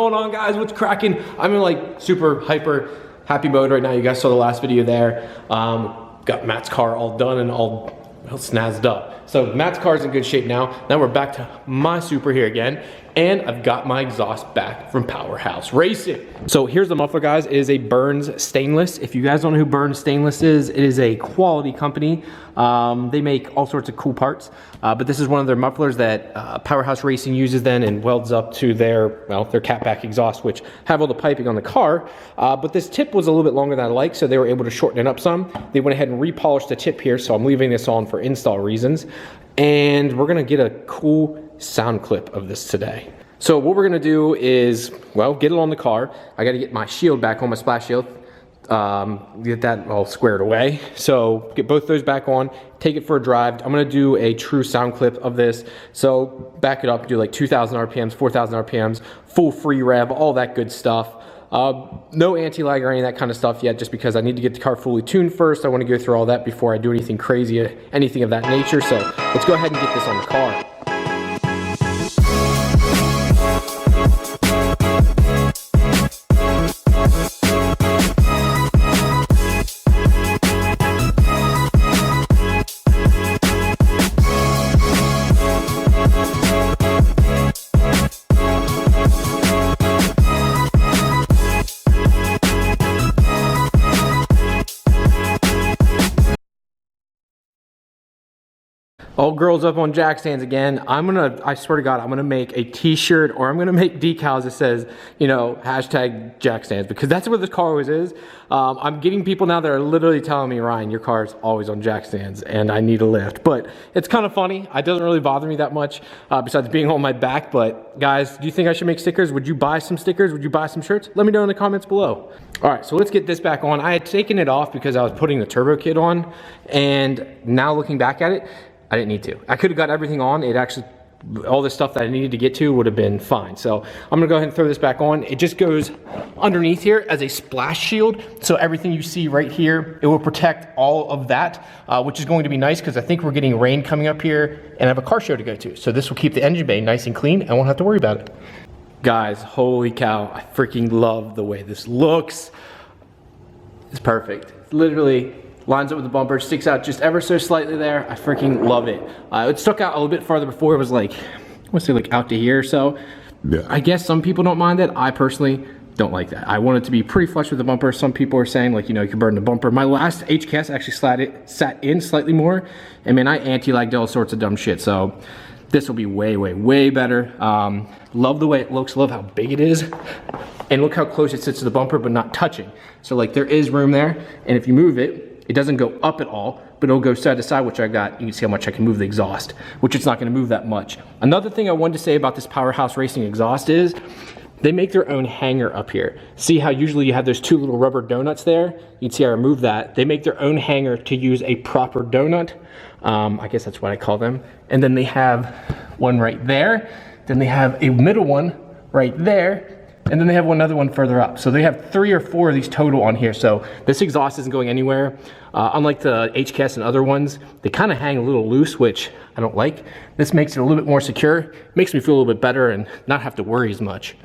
going on, guys? What's cracking? I'm in like super hyper happy mode right now. You guys saw the last video there. Got Matt's car all done and all snazzed up. So Matt's car's in good shape now. Now we're back to my super here again. And I've got my exhaust back from Powerhouse Racing. So here's the muffler, guys. It is a Burns Stainless. If you guys don't know who Burns Stainless is, it is a quality company. They make all sorts of cool parts. But this is one of their mufflers that Powerhouse Racing uses then and welds up to their catback exhaust, which have all the piping on the car. But this tip was a little bit longer than I like, so they were able to shorten it up some. They went ahead and repolished the tip here, so I'm leaving this on for install reasons. And we're gonna get a cool sound clip of this today. So what we're gonna do is, well, get it on the car. I gotta get my shield back on, my splash shield. Get that all squared away. So get both those back on, take it for a drive. I'm gonna do a true sound clip of this. So back it up, do like 2,000 RPMs, 4,000 RPMs, full free rev, all that good stuff. No anti-lag or any of that kind of stuff yet, just because I need to get the car fully tuned first. I want to go through all that before I do anything crazy, anything of that nature. So let's go ahead and get this on the car. All girls up on jack stands again. I swear to God, I'm gonna make a t-shirt or I'm gonna make decals that says, you know, hashtag jack stands, because that's what this car always is. I'm getting people now that are literally telling me, Ryan, your car's always on jack stands and I need a lift. But it's kind of funny. It doesn't really bother me that much, besides being on my back. But guys, do you think I should make stickers? Would you buy some stickers? Would you buy some shirts? Let me know in the comments below. All right, so let's get this back on. I had taken it off because I was putting the turbo kit on, and now looking back at it, I didn't need to. I could have got everything on. It actually, all the stuff that I needed to get to would have been fine. So I'm gonna go ahead and throw this back on. It just goes underneath here as a splash shield. So everything you see right here, it will protect all of that, which is going to be nice because I think we're getting rain coming up here and I have a car show to go to. So this will keep the engine bay nice and clean. I won't have to worry about it. Guys, holy cow, I freaking love the way this looks. It's perfect. It's literally lines up with the bumper, sticks out just ever so slightly there. I freaking love it. It stuck out a little bit farther before. It was like, I want to say like out to here or so. Yeah. I guess some people don't mind that. I personally don't like that. I want it to be pretty flush with the bumper. Some people are saying like, you know, you can burn the bumper. My last HKS actually sat in slightly more. And man, I anti-lagged all sorts of dumb shit. So this will be way, way, way better. Love the way it looks. Love how big it is. And look how close it sits to the bumper, but not touching. So like there is room there. And if you move it, it doesn't go up at all, but it'll go side to side, which I got. You can see how much I can move the exhaust, which it's not gonna move that much. Another thing I wanted to say about this Powerhouse Racing exhaust is they make their own hanger up here. See how usually you have those two little rubber donuts there? You can see I removed that. They make their own hanger to use a proper donut. I guess that's what I call them. And then they have one right there. Then they have a middle one right there. And then they have one other one further up. So they have 3 or 4 of these total on here. So this exhaust isn't going anywhere. Unlike the HKS and other ones, they kind of hang a little loose, which I don't like. This makes it a little bit more secure. Makes me feel a little bit better and not have to worry as much.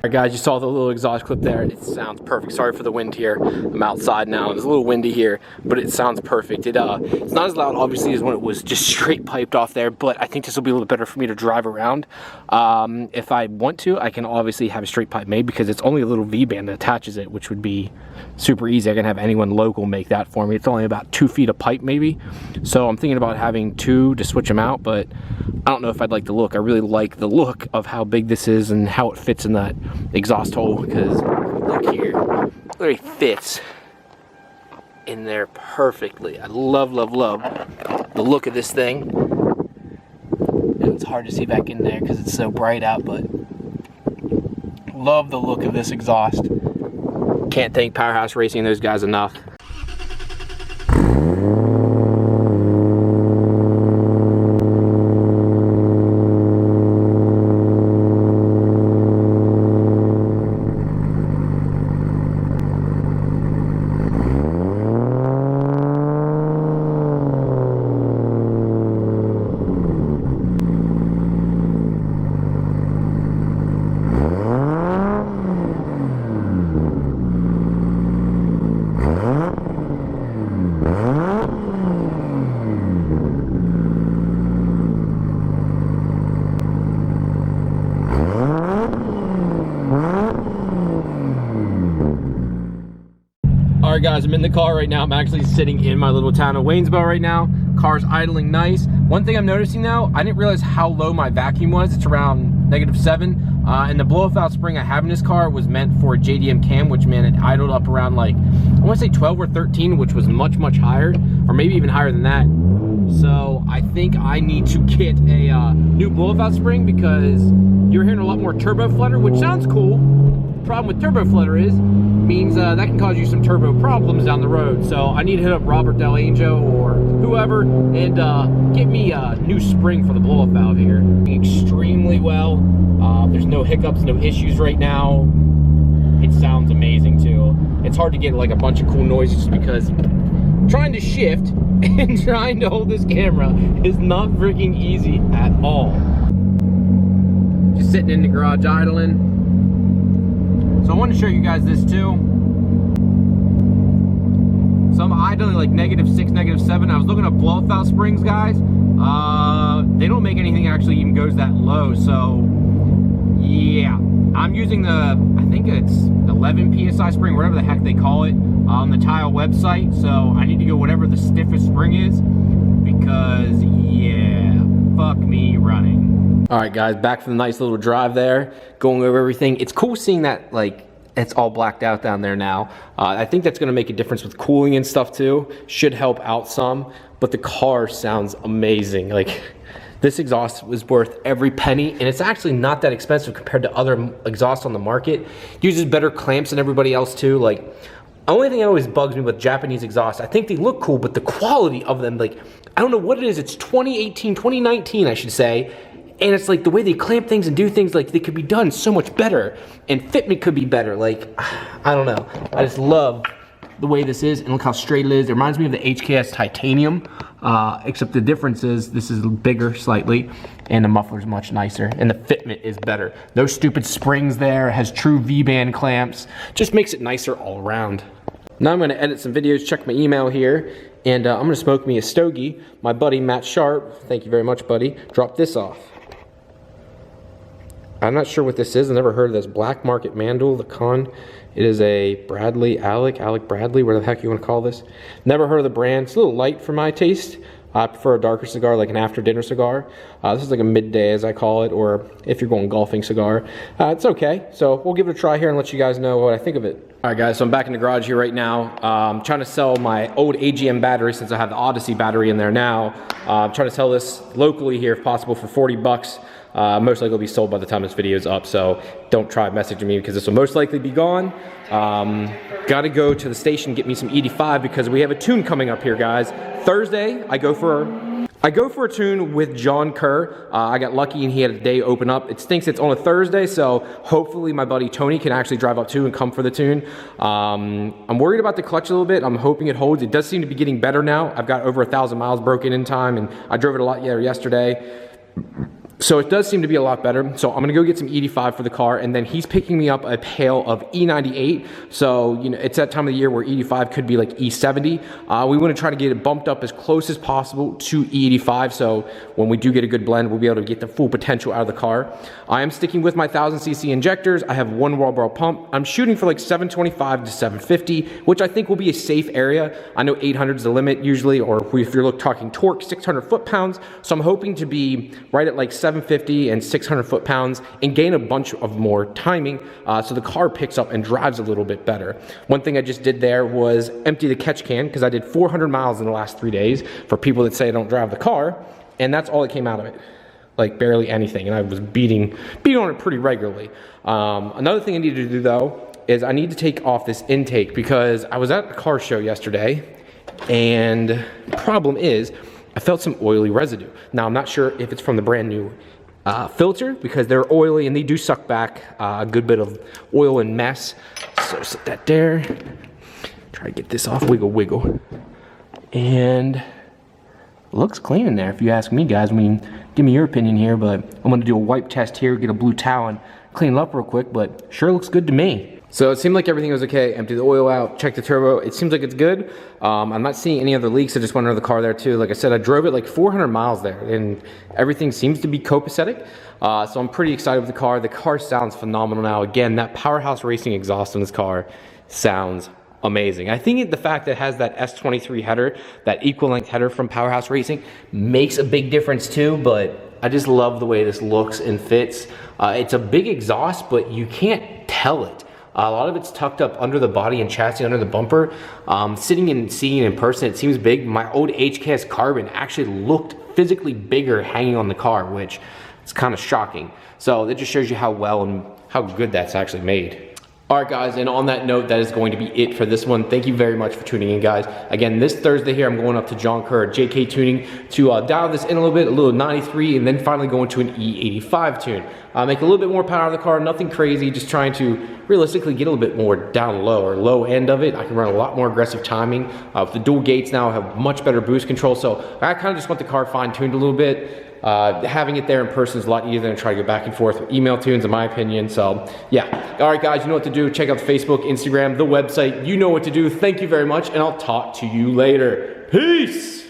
All right, guys, you saw the little exhaust clip there. It sounds perfect. Sorry for the wind here. I'm outside now. It's a little windy here, but it sounds perfect. It's not as loud, obviously, as when it was just straight piped off there, but I think this will be a little bit better for me to drive around. If I want to, I can obviously have a straight pipe made because it's only a little V-band that attaches it, which would be super easy. I can have anyone local make that for me. It's only about 2 feet of pipe maybe. So I'm thinking about having 2 to switch them out, but I don't know if I'd like the look. I really like the look of how big this is and how it fits in that exhaust hole, because look here, it really fits in there perfectly. I love, love, love the look of this thing. It's hard to see back in there because it's so bright out, but love the look of this exhaust. Can't thank Powerhouse Racing and those guys enough. right, guys, I'm in the car right now. I'm actually sitting in my little town of Waynesboro right now. Car's idling nice. One thing I'm noticing now, I didn't realize how low my vacuum was. It's around -7. And the blow-off valve spring I have in this car was meant for a JDM cam, which meant it idled up around like, I want to say 12 or 13, which was much, much higher, or maybe even higher than that. So I think I need to get a new blow-off valve spring because you're hearing a lot more turbo flutter, which sounds cool. The problem with turbo flutter means that can cause you some turbo problems down the road. So I need to hit up Robert Del Angel or whoever and get me a new spring for the blow-off valve here. Extremely well. There's no hiccups, no issues right now. It sounds amazing too. It's hard to get like a bunch of cool noises because trying to shift and trying to hold this camera is not freaking easy at all. Just sitting in the garage idling. So I want to show you guys this too. So I'm idling like -6, -7. I was looking at blow-off valve springs, guys. They don't make anything that actually even goes that low. So yeah, I'm using the, I think it's 11 PSI spring, whatever the heck they call it, on the Tile website. So I need to go whatever the stiffest spring is because yeah, fuck me running. All right, guys, back from the nice little drive there, going over everything. It's cool seeing that, like, it's all blacked out down there now. I think that's gonna make a difference with cooling and stuff too. Should help out some, but the car sounds amazing. Like, this exhaust was worth every penny, and it's actually not that expensive compared to other exhausts on the market. Uses better clamps than everybody else too. Like, the only thing that always bugs me with Japanese exhausts, I think they look cool, but the quality of them, like, I don't know what it is. It's 2018, 2019, I should say. And it's like the way they clamp things and do things, like they could be done so much better. And fitment could be better. Like, I don't know. I just love the way this is. And look how straight it is. It reminds me of the HKS Titanium. Except the difference is this is bigger slightly. And the muffler's much nicer. And the fitment is better. No stupid springs there. It has true V-band clamps. Just makes it nicer all around. Now I'm going to edit some videos, check my email here, and I'm going to smoke me a stogie. My buddy Matt Sharp, thank you very much, buddy, dropped this off. I'm not sure what this is. I've never heard of this. Black Market Mandel, the Con. It is a Alec Bradley, whatever the heck you want to call this. Never heard of the brand. It's a little light for my taste. I prefer a darker cigar, like an after dinner cigar. This is like a midday, as I call it, or if you're going golfing cigar. It's okay. So we'll give it a try here and let you guys know what I think of it. All right, guys, so I'm back in the garage here right now. I'm trying to sell my old AGM battery since I have the Odyssey battery in there now. I'm trying to sell this locally here if possible for 40 bucks. Most likely will be sold by the time this video is up, so don't try messaging me because this will most likely be gone. Gotta go to the station, get me some ED5 because we have a tune coming up here, guys. Thursday, I go for a tune with John Kerr. I got lucky and he had a day open up. It stinks it's on a Thursday, so hopefully my buddy Tony can actually drive up too and come for the tune. I'm worried about the clutch a little bit. I'm hoping it holds. It does seem to be getting better now. I've got over 1,000 miles broken in time and I drove it a lot yesterday. So it does seem to be a lot better. So I'm gonna go get some ED5 for the car, and then he's picking me up a pail of E98. So, you know, it's that time of the year where ED5 could be like E70. We wanna try to get it bumped up as close as possible to E85. So when we do get a good blend, we'll be able to get the full potential out of the car. I am sticking with my 1000cc injectors. I have one wall barrel pump. I'm shooting for like 725 to 750, which I think will be a safe area. I know 800 is the limit usually, or if you're talking torque, 600 foot-pounds. So I'm hoping to be right at like 750 and 600 foot-pounds and gain a bunch of more timing so the car picks up and drives a little bit better. One thing I just did there was empty the catch can because I did 400 miles in the last 3 days for people that say I don't drive the car, and that's all that came out of it. Like barely anything, and I was beating on it pretty regularly. Another thing I need to do though is I need to take off this intake because I was at a car show yesterday and the problem is I felt some oily residue. Now I'm not sure if it's from the brand new filter because they're oily and they do suck back a good bit of oil and mess. So set that there. Try to get this off, wiggle. And looks clean in there if you ask me, guys. I mean, give me your opinion here, but I'm gonna do a wipe test here, get a blue towel and clean it up real quick, but sure looks good to me. So it seemed like everything was okay. Empty the oil out, check the turbo. It seems like it's good. I'm not seeing any other leaks. I just went under the car there too. Like I said, I drove it like 400 miles there and everything seems to be copacetic. So I'm pretty excited with the car. The car sounds phenomenal now. Again, that Powerhouse Racing exhaust on this car sounds amazing. I think the fact that it has that S23 header, that equal length header from Powerhouse Racing, makes a big difference too, but I just love the way this looks and fits. It's a big exhaust, but you can't tell it. A lot of it's tucked up under the body and chassis, under the bumper. Sitting and seeing it in person, it seems big. My old HKS Carbon actually looked physically bigger hanging on the car, which is kind of shocking. So that just shows you how well and how good that's actually made. All right, guys, and on that note, that is going to be it for this one. Thank you very much for tuning in, guys. Again, this Thursday here, I'm going up to John Kerr at JK Tuning to dial this in a little bit, a little 93, and then finally go into an E85 tune. Make a little bit more power out of the car, nothing crazy, just trying to realistically get a little bit more down low, or low end of it. I can run a lot more aggressive timing. With the dual gates now, I have much better boost control, so I kind of just want the car fine-tuned a little bit. Having it there in person is a lot easier than trying to go back and forth with email tunes, in my opinion. So yeah, all right, guys, you know what to do. Check out the Facebook, Instagram, the website. You know what to do. Thank you very much, and I'll talk to you later. Peace.